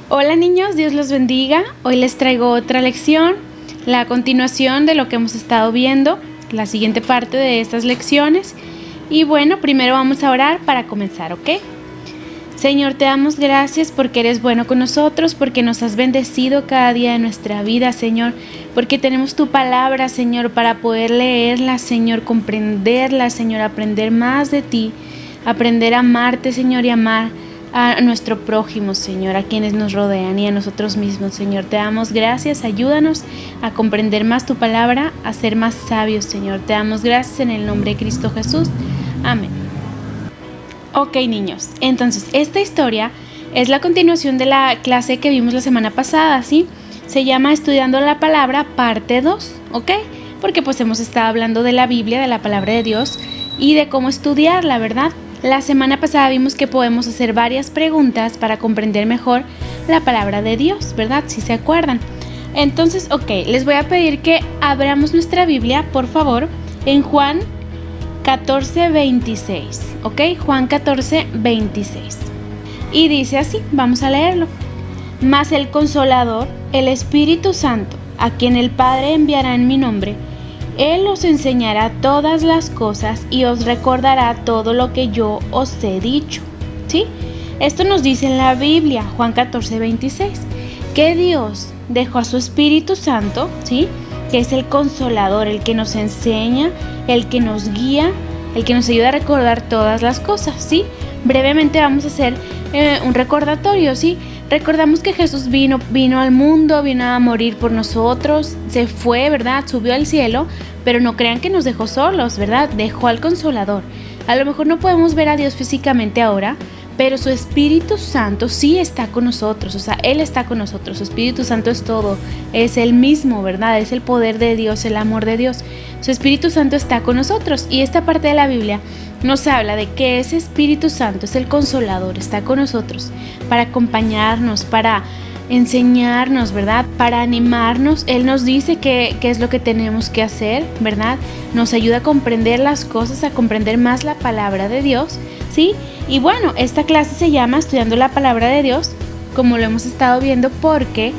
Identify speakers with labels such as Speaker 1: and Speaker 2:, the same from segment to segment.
Speaker 1: Hola niños, Dios los bendiga. Hoy les traigo otra lección, la continuación de lo que hemos estado viendo, la siguiente parte de estas lecciones. Y bueno, primero vamos a orar para comenzar, ¿ok? Señor, te damos gracias porque eres bueno con nosotros, porque nos has bendecido cada día de nuestra vida, Señor, porque tenemos tu palabra, Señor, para poder leerla, Señor, comprenderla, Señor, aprender más de ti, aprender a amarte, Señor, y amar a nuestro prójimo, Señor, a quienes nos rodean y a nosotros mismos, Señor. Te damos gracias, ayúdanos a comprender más tu palabra, a ser más sabios, Señor. Te damos gracias en el nombre de Cristo Jesús. Amén. Ok, niños, entonces esta historia es la continuación de la clase que vimos la semana pasada, ¿sí? Se llama Estudiando la Palabra, parte 2, ¿ok? Porque pues hemos estado hablando de la Biblia, de la palabra de Dios y de cómo estudiarla, ¿verdad? La semana pasada vimos que podemos hacer varias preguntas para comprender mejor la palabra de Dios, ¿verdad? Si se acuerdan. Entonces, ok, les voy a pedir que abramos nuestra Biblia, por favor, en Juan 14:26, ¿ok? Juan 14:26. Y dice así, vamos a leerlo. Mas el Consolador, el Espíritu Santo, a quien el Padre enviará en mi nombre, Él os enseñará todas las cosas y os recordará todo lo que yo os he dicho, ¿sí? Esto nos dice en la Biblia, Juan 14:26, que Dios dejó a su Espíritu Santo, ¿sí? Que es el Consolador, el que nos enseña, el que nos guía, el que nos ayuda a recordar todas las cosas, ¿sí? Brevemente vamos a hacer un recordatorio, ¿sí? Recordamos que Jesús vino al mundo, vino a morir por nosotros, se fue, ¿verdad? Subió al cielo, pero no crean que nos dejó solos, ¿verdad? Dejó al Consolador. A lo mejor no podemos ver a Dios físicamente ahora, pero su Espíritu Santo sí está con nosotros, o sea, Él está con nosotros, su Espíritu Santo es todo, es el mismo, ¿verdad? Es el poder de Dios, el amor de Dios. Su Espíritu Santo está con nosotros y esta parte de la Biblia nos habla de que ese Espíritu Santo es el Consolador, está con nosotros para acompañarnos, para enseñarnos, ¿verdad? Para animarnos. Él nos dice qué es lo que tenemos que hacer, ¿verdad? Nos ayuda a comprender las cosas, a comprender más la palabra de Dios, ¿sí? Y bueno, esta clase se llama Estudiando la Palabra de Dios, como lo hemos estado viendo, porque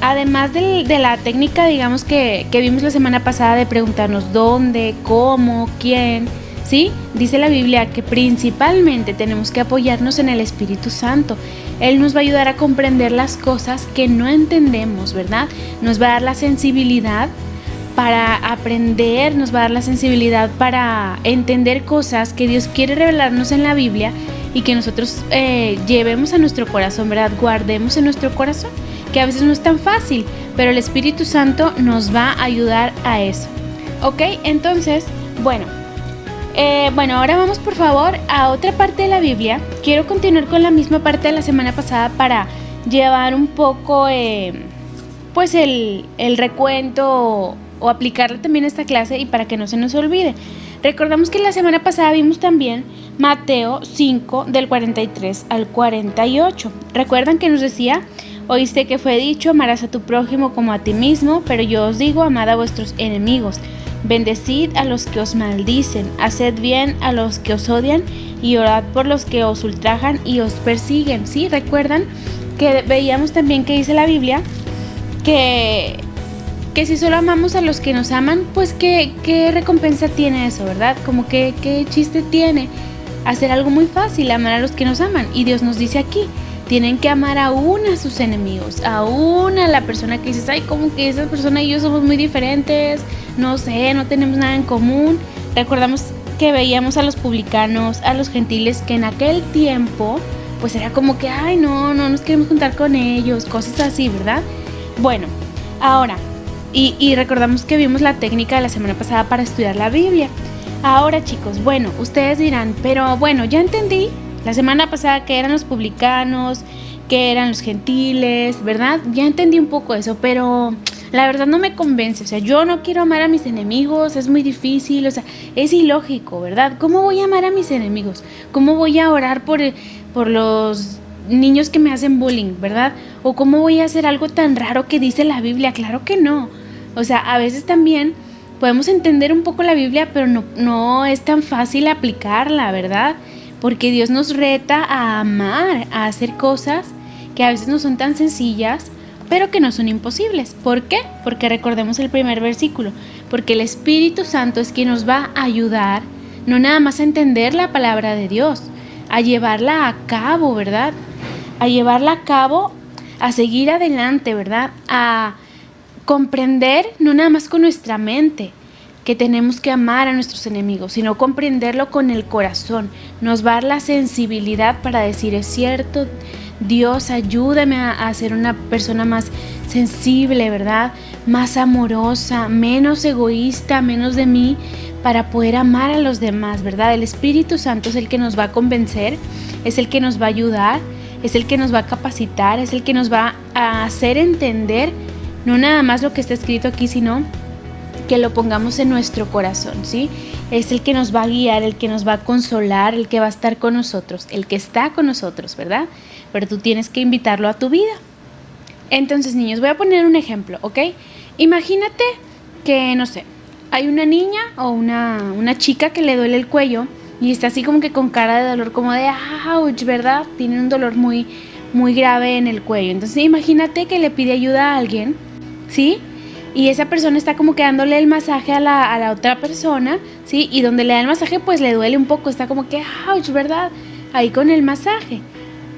Speaker 1: además de la técnica, digamos, que vimos la semana pasada de preguntarnos dónde, cómo, quién, ¿sí? Dice la Biblia que principalmente tenemos que apoyarnos en el Espíritu Santo. Él nos va a ayudar a comprender las cosas que no entendemos, ¿verdad? Nos va a dar la sensibilidad para aprender, nos va a dar la sensibilidad para entender cosas que Dios quiere revelarnos en la Biblia y que nosotros llevemos a nuestro corazón, ¿verdad? Guardemos en nuestro corazón, que a veces no es tan fácil, pero el Espíritu Santo nos va a ayudar a eso. ¿Ok? Entonces, bueno, ahora vamos por favor a otra parte de la Biblia. Quiero continuar con la misma parte de la semana pasada para llevar un poco pues el recuento o aplicarla también a esta clase y para que no se nos olvide. Recordamos que la semana pasada vimos también Mateo 5 del 43 al 48. ¿Recuerdan que nos decía? Oíste que fue dicho, amarás a tu prójimo como a ti mismo, pero yo os digo, amad a vuestros enemigos. Bendecid a los que os maldicen, haced bien a los que os odian y orad por los que os ultrajan y os persiguen. ¿Sí? ¿Recuerdan que veíamos también que dice la Biblia que si solo amamos a los que nos aman, pues qué recompensa tiene eso, ¿verdad? Como que qué chiste tiene hacer algo muy fácil, amar a los que nos aman. Y Dios nos dice aquí, tienen que amar aún a sus enemigos, aún a la persona que dices, ay, como que esa persona y yo somos muy diferentes, no sé, no tenemos nada en común. Recordamos que veíamos a los publicanos, a los gentiles, que en aquel tiempo, pues era como que, ay, no nos queremos juntar con ellos, cosas así, ¿verdad? Bueno, ahora, y recordamos que vimos la técnica de la semana pasada para estudiar la Biblia. Ahora, chicos, bueno, ustedes dirán, pero bueno, ya entendí la semana pasada que eran los publicanos, que eran los gentiles, ¿verdad? Ya entendí un poco eso, pero la verdad no me convence. O sea, yo no quiero amar a mis enemigos, es muy difícil, o sea, es ilógico, ¿verdad? ¿Cómo voy a amar a mis enemigos? ¿Cómo voy a orar por los niños que me hacen bullying, ¿verdad? ¿O cómo voy a hacer algo tan raro que dice la Biblia? Claro que no. O sea, a veces también podemos entender un poco la Biblia, pero no es tan fácil aplicarla, ¿verdad? Porque Dios nos reta a amar, a hacer cosas que a veces no son tan sencillas, pero que no son imposibles. ¿Por qué? Porque recordemos el primer versículo, porque el Espíritu Santo es quien nos va a ayudar, no nada más a entender la palabra de Dios, a llevarla a cabo, ¿verdad? A llevarla a cabo, a seguir adelante, ¿verdad? A comprender, no nada más con nuestra mente, que tenemos que amar a nuestros enemigos, sino comprenderlo con el corazón. Nos va a dar la sensibilidad para decir, es cierto, Dios, ayúdame a ser una persona más sensible, ¿verdad? Más amorosa, menos egoísta, menos de mí, para poder amar a los demás, ¿verdad? El Espíritu Santo es el que nos va a convencer, es el que nos va a ayudar, es el que nos va a capacitar, es el que nos va a hacer entender, no nada más lo que está escrito aquí, sino que lo pongamos en nuestro corazón, ¿sí? Es el que nos va a guiar, el que nos va a consolar, el que va a estar con nosotros, el que está con nosotros, ¿verdad? Pero tú tienes que invitarlo a tu vida. Entonces, niños, voy a poner un ejemplo, ¿ok? Imagínate que, no sé, hay una niña o una chica que le duele el cuello y está así como que con cara de dolor, como de ouch, ¿verdad? Tiene un dolor muy, muy grave en el cuello. Entonces, imagínate que le pide ayuda a alguien, ¿sí? Y esa persona está como que dándole el masaje a la otra persona, ¿sí? Y donde le da el masaje, pues le duele un poco, está como que ouch, ¿verdad? Ahí con el masaje.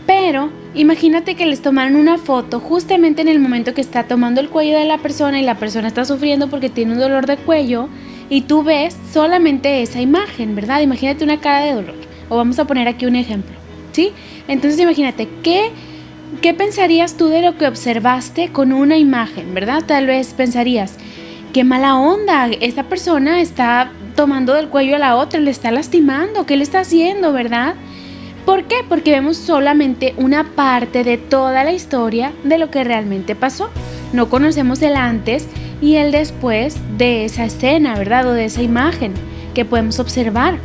Speaker 1: Pero imagínate que les tomaron una foto justamente en el momento que está tomando el cuello de la persona y la persona está sufriendo porque tiene un dolor de cuello y tú ves solamente esa imagen, ¿verdad? Imagínate una cara de dolor. O vamos a poner aquí un ejemplo, ¿sí? Entonces imagínate, ¿qué pensarías tú de lo que observaste con una imagen, verdad? Tal vez pensarías, qué mala onda, esta persona está tomando del cuello a la otra, le está lastimando, ¿qué le está haciendo, verdad? ¿Por qué? Porque vemos solamente una parte de toda la historia de lo que realmente pasó. No conocemos el antes y el después de esa escena, ¿verdad? O de esa imagen que podemos observar.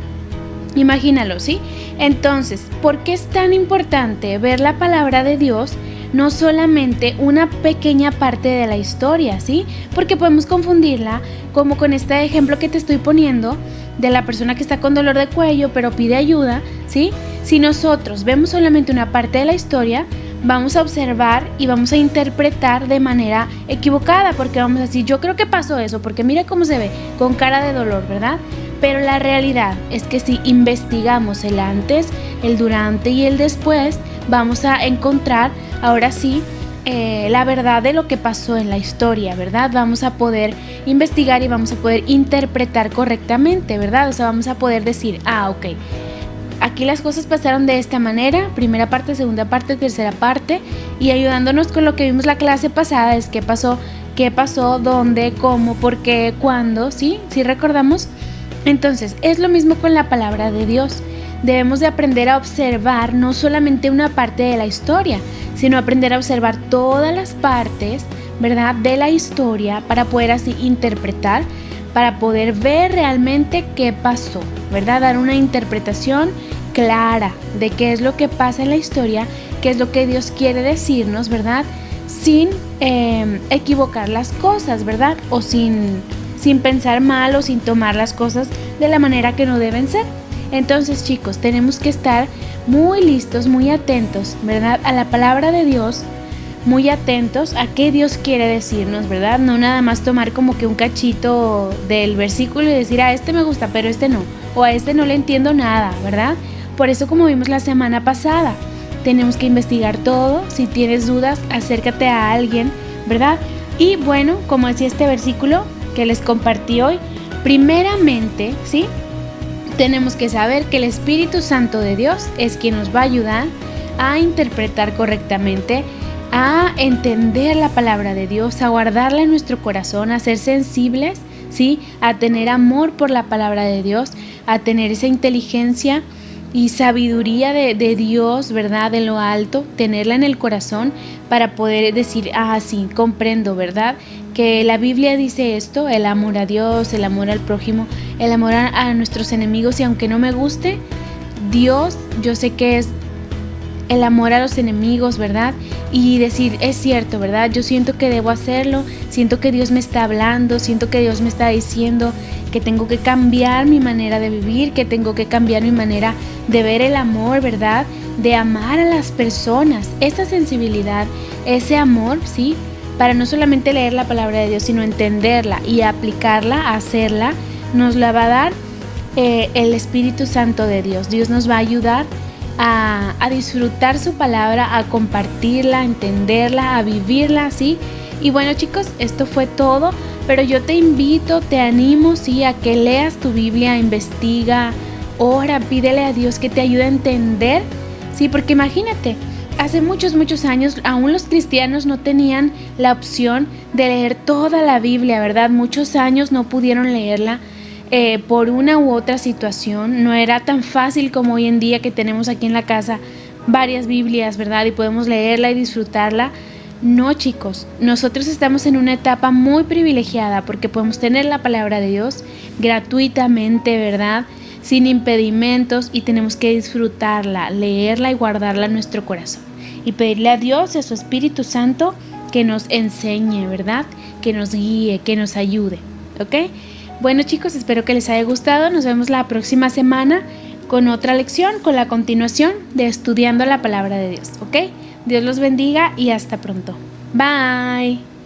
Speaker 1: Imagínalo, ¿sí? Entonces, ¿por qué es tan importante ver la palabra de Dios? No solamente una pequeña parte de la historia, ¿sí? Porque podemos confundirla como con este ejemplo que te estoy poniendo de la persona que está con dolor de cuello pero pide ayuda, ¿sí? Si nosotros vemos solamente una parte de la historia, vamos a observar y vamos a interpretar de manera equivocada, porque vamos a decir, yo creo que pasó eso, porque mira cómo se ve, con cara de dolor, ¿verdad? Pero la realidad es que si investigamos el antes, el durante y el después, vamos a encontrar, ahora sí, la verdad de lo que pasó en la historia, ¿verdad? Vamos a poder investigar y vamos a poder interpretar correctamente, ¿verdad? O sea, vamos a poder decir, ok, aquí las cosas pasaron de esta manera, primera parte, segunda parte, tercera parte, y ayudándonos con lo que vimos la clase pasada, es qué pasó, dónde, cómo, por qué, cuándo, ¿sí? ¿Sí recordamos? Entonces, es lo mismo con la palabra de Dios. Debemos de aprender a observar no solamente una parte de la historia, sino aprender a observar todas las partes, ¿verdad?, de la historia para poder así interpretar, para poder ver realmente qué pasó, ¿verdad? Dar una interpretación clara de qué es lo que pasa en la historia, qué es lo que Dios quiere decirnos, ¿verdad? Sin equivocar las cosas, ¿verdad? O sin pensar mal o sin tomar las cosas de la manera que no deben ser. Entonces, chicos, tenemos que estar muy listos, muy atentos, ¿verdad?, a la palabra de Dios, muy atentos a qué Dios quiere decirnos, ¿verdad? No nada más tomar como que un cachito del versículo y decir, a este me gusta, pero este no, o a este no le entiendo nada, ¿verdad? Por eso, como vimos la semana pasada, tenemos que investigar todo. Si tienes dudas, acércate a alguien, ¿verdad? Y bueno, como decía este versículo que les compartí hoy, primeramente, ¿sí?, tenemos que saber que el Espíritu Santo de Dios es quien nos va a ayudar a interpretar correctamente, a entender la palabra de Dios, a guardarla en nuestro corazón, a ser sensibles, ¿sí?, a tener amor por la palabra de Dios, a tener esa inteligencia y sabiduría de Dios, ¿verdad?, de lo alto, tenerla en el corazón para poder decir, sí, comprendo, ¿verdad?, que la Biblia dice esto, el amor a Dios, el amor al prójimo, el amor a nuestros enemigos, y aunque no me guste, Dios, yo sé que es el amor a los enemigos, ¿verdad? Y decir, es cierto, ¿verdad? Yo siento que debo hacerlo, siento que Dios me está hablando, siento que Dios me está diciendo que tengo que cambiar mi manera de vivir, que tengo que cambiar mi manera de ver el amor, ¿verdad? De amar a las personas, esa sensibilidad, ese amor, ¿sí? Para no solamente leer la palabra de Dios, sino entenderla y aplicarla, hacerla, nos la va a dar el Espíritu Santo de Dios. Dios nos va a ayudar a disfrutar su palabra, a compartirla, a entenderla, a vivirla, ¿sí? Y bueno, chicos, esto fue todo, pero yo te invito, te animo, ¿sí? A que leas tu Biblia, investiga, ora, pídele a Dios que te ayude a entender, ¿sí? Porque imagínate, hace muchos años aún los cristianos no tenían la opción de leer toda la Biblia, ¿verdad? Muchos años no pudieron leerla por una u otra situación. No era tan fácil como hoy en día que tenemos aquí en la casa varias Biblias, ¿verdad? Y podemos leerla y disfrutarla. No, chicos, nosotros estamos en una etapa muy privilegiada porque podemos tener la palabra de Dios gratuitamente, ¿verdad? Sin impedimentos, y tenemos que disfrutarla, leerla y guardarla en nuestro corazón. Y pedirle a Dios y a su Espíritu Santo que nos enseñe, ¿verdad? Que nos guíe, que nos ayude, ¿ok? Bueno, chicos, espero que les haya gustado. Nos vemos la próxima semana con otra lección, con la continuación de estudiando la palabra de Dios, ¿ok? Dios los bendiga y hasta pronto. Bye.